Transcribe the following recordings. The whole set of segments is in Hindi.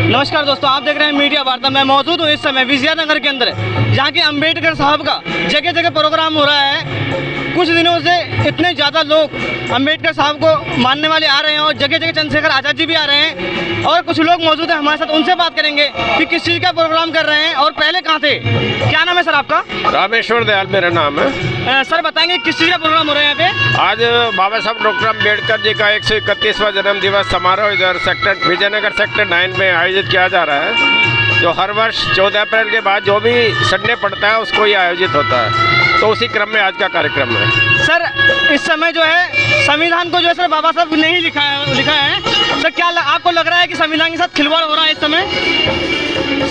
नमस्कार दोस्तों, आप देख रहे हैं मीडिया वार्ता। मैं मौजूद हूँ इस समय विजयनगर के अंदर, जहाँ की अम्बेडकर साहब का जगह जगह प्रोग्राम हो रहा है। कुछ दिनों से इतने ज़्यादा लोग अम्बेडकर साहब को मानने वाले आ रहे हैं और जगह जगह चंद्रशेखर आज़ाद जी भी आ रहे हैं और कुछ लोग मौजूद हैं हमारे साथ। उनसे बात करेंगे कि किस चीज़ का प्रोग्राम कर रहे हैं और पहले कहाँ थे। क्या नाम है सर आपका? रामेश्वर दयाल मेरा नाम है। सर बताएंगे किस चीज़ का प्रोग्राम हो रहा है यहाँ पे? आज बाबा साहब डॉक्टर अम्बेडकर जी का 131वां जन्म दिवस समारोह इधर सेक्टर विजयनगर सेक्टर 9 में आयोजित किया जा रहा है। जो हर वर्ष 14 अप्रैल के बाद जो भी संडे पड़ता है उसको ये आयोजित होता है, तो उसी क्रम में आज का कार्यक्रम है। सर इस समय जो है संविधान को जो है सर बाबा साहब ने ही लिखा है सर, क्या आपको लग रहा है कि संविधान के साथ खिलवाड़ हो रहा है इस समय?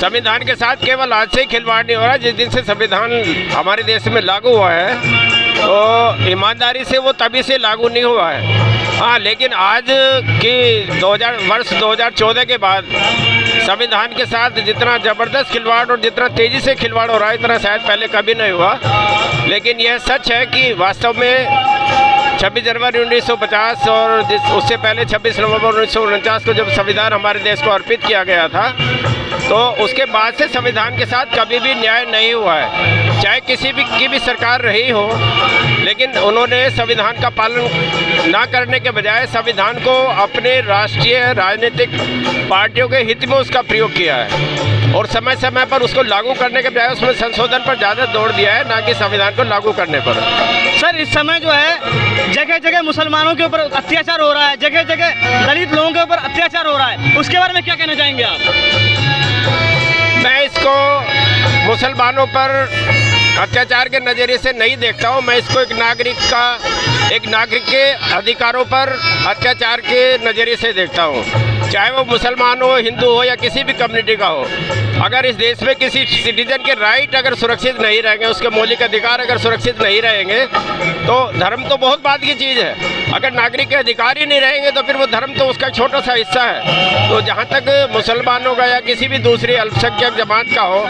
संविधान के साथ केवल आज से ही खिलवाड़ नहीं हो रहा। जिस दिन से संविधान हमारे देश में लागू हुआ है तो ईमानदारी से वो तभी से लागू नहीं हुआ है। हाँ, लेकिन आज की वर्ष 2014 के बाद संविधान के साथ जितना ज़बरदस्त खिलवाड़ और जितना तेज़ी से खिलवाड़ हो रहा है इतना शायद पहले कभी नहीं हुआ। लेकिन यह सच है कि वास्तव में 26 जनवरी 1950 और उससे पहले 26 नवंबर 1949 को जब संविधान हमारे देश को अर्पित किया गया था, तो उसके बाद से संविधान के साथ कभी भी न्याय नहीं हुआ है। चाहे किसी की भी सरकार रही हो, लेकिन उन्होंने संविधान का पालन ना करने के बजाय संविधान को अपने राष्ट्रीय राजनीतिक पार्टियों के हित में उसका प्रयोग किया है और समय समय पर उसको लागू करने के बजाय उसमें संशोधन पर ज़्यादा जोर दिया है, ना कि संविधान को लागू करने पर। सर इस समय जो है जगह जगह मुसलमानों के ऊपर अत्याचार हो रहा है, जगह जगह दलित लोगों के ऊपर अत्याचार हो रहा है, उसके बारे में क्या कहना चाहेंगे आप? मैं इसको मुसलमानों पर अत्याचार के नज़रिए से नहीं देखता हूँ। मैं इसको एक नागरिक के अधिकारों पर अत्याचार के नज़रिए से देखता हूँ। चाहे वो मुसलमान हो, हिंदू हो या किसी भी कम्युनिटी का हो, अगर इस देश में किसी सिटीजन के राइट अगर सुरक्षित नहीं रहेंगे, उसके मौलिक अधिकार अगर सुरक्षित नहीं रहेंगे, तो धर्म तो बहुत बात की चीज़ है। अगर नागरिक के अधिकार ही नहीं रहेंगे तो फिर वो धर्म तो उसका छोटा सा हिस्सा है। तो जहाँ तक मुसलमानों का या किसी भी दूसरी अल्पसंख्यक जमात का हो,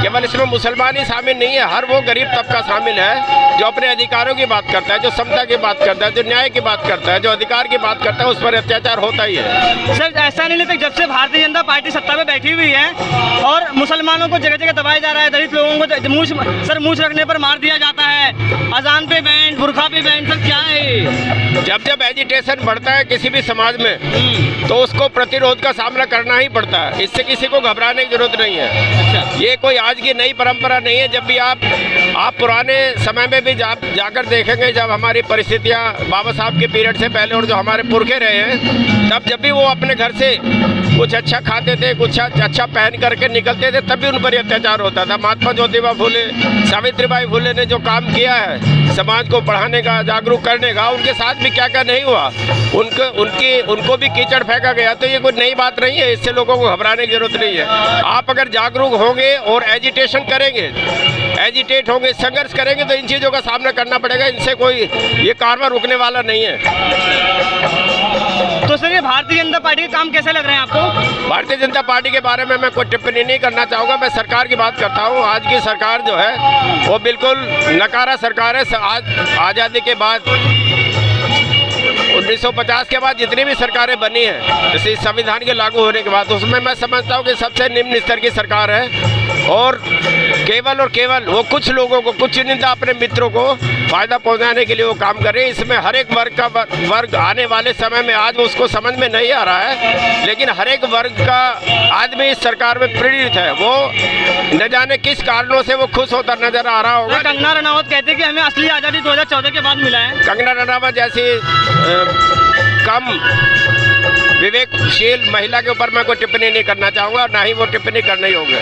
केवल इसमें मुसलमान ही शामिल नहीं है, हर वो गरीब तबका शामिल है जो अपने अधिकारों की बात करता है, जो समता की बात करता है, जो न्याय की बात करता है, जो अधिकार की बात करता है, उस पर अत्याचार होता ही है। सर ऐसा नहीं लगता जब से भारतीय जनता पार्टी सत्ता में बैठी हुई है और मुसलमानों को जगह जगह दबाया जा रहा है, दलित लोगों को मूछ रखने पर मार दिया जाता है, अजान पे बैन, बुर्खा पे बैन, सर क्या है? जब एजिटेशन बढ़ता है किसी भी समाज में तो उसको प्रतिरोध का सामना करना ही पड़ता है। इससे किसी को घबराने की जरूरत नहीं है। ये कोई आज की नई परंपरा नहीं है। जब भी आप पुराने समय में भी जाकर देखेंगे, जब हमारी परिस्थितियाँ बाबा साहब के पीरियड से पहले और जो हमारे पुरखे रहे हैं, तब जब भी वो अपने घर से कुछ अच्छा खाते थे, कुछ अच्छा पहन करके निकलते थे, तब भी उन पर अत्याचार होता था। महात्मा ज्योतिबा फुले, सावित्रीबाई फुले ने जो काम किया है समाज को पढ़ाने का, जागरूक करने का, उनके साथ भी क्या क्या नहीं हुआ। उनको भी कीचड़ फेंका गया। तो ये कोई नई बात नहीं है, इससे लोगों को घबराने की जरूरत नहीं है। आप अगर जागरूक होंगे और एजिटेशन करेंगे, एजिटेट होंगे, संघर्ष करेंगे, तो इन चीज़ों का सामना करना पड़ेगा। इनसे कोई ये कारवां रुकने वाला नहीं है। तो सर ये भारतीय जनता पार्टी के काम कैसे लग रहे हैं आपको? भारतीय जनता पार्टी के बारे में मैं कोई टिप्पणी नहीं करना चाहूँगा। मैं सरकार की बात करता हूँ। आज की सरकार जो है वो बिल्कुल नकारा सरकार है। आज आज़ादी के बाद 1950 के बाद जितनी भी सरकारें बनी हैं, जैसे संविधान के लागू होने के बाद, उसमें मैं समझता हूँ कि सबसे निम्न स्तर की सरकार है और केवल वो कुछ लोगों को, कुछ चुनिंदा अपने मित्रों को फायदा पहुंचाने के लिए वो काम कर रहे हैं। इसमें हर एक वर्ग आने वाले समय में आज उसको समझ में नहीं आ रहा है, लेकिन हर एक वर्ग का आदमी इस सरकार में प्रेरित है। वो न जाने किस कारणों से वो खुश होता नजर आ रहा होगा। कंगना रनावत कहते हैं कि हमें असली आज़ादी 2014 के बाद मिला है। कंगना रनावत जैसी कम विवेकशील महिला के ऊपर मैं कोई टिप्पणी नहीं करना चाहूँगा, ना ही वो टिप्पणी करना ही होगा।